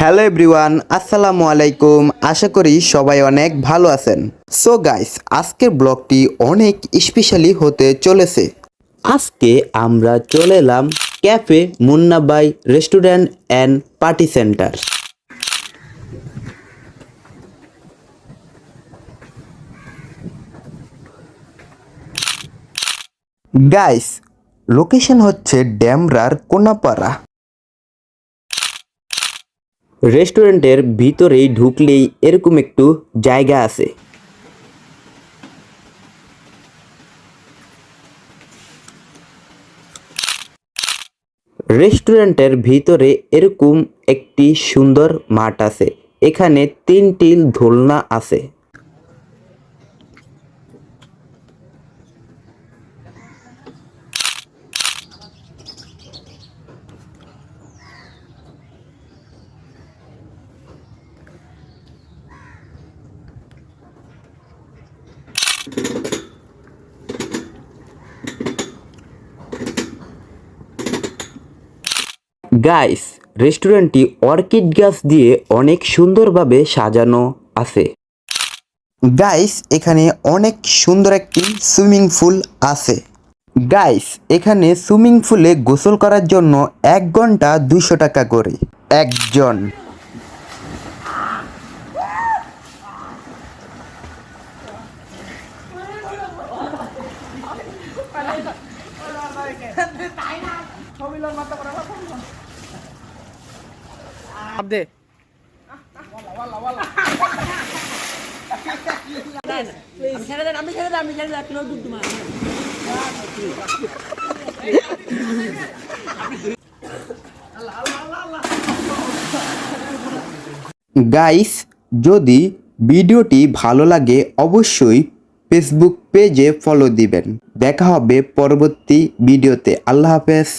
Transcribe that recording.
Hello everyone, আসসালামু আলাইকুম। আশা করি সবাই অনেক ভালো আছেন। সো গাইস, আজকের ব্লগটি অনেক স্পেশালি হতে চলেছে। আজকে আমরা চলে এলাম cafe Munnabhai restaurant and party centre. Guys, location হচ্ছে ড্যামরার কোনাপাড়া। রেস্টুরেন্টের ভিতরেই ঢুকলেই এরকম একটু জায়গা আছে। রেস্টুরেন্টের ভিতরে এরকম একটি সুন্দর মাঠ আছে। এখানে 3টি দোলনা আছে। গাইস, রেস্টুরেন্টটি অর্কিড গাছ দিয়ে অনেক সুন্দরভাবে সাজানো আছে। গাইস, এখানে অনেক সুন্দর একটি সুইমিং পুল আছে। গাইস, এখানে সুইমিং পুলে গোসল করার জন্য 1 ঘন্টা 200 টাকা করে একজন। দে আমি ছেড়ে দেন আপনি দুধ তোমার গাইস, যদি ভিডিওটি ভালো লাগে অবশ্যই ফেসবুক পেজে ফলো দিবেন। দেখা হবে পরবর্তী ভিডিওতে। আল্লাহ হাফেজ।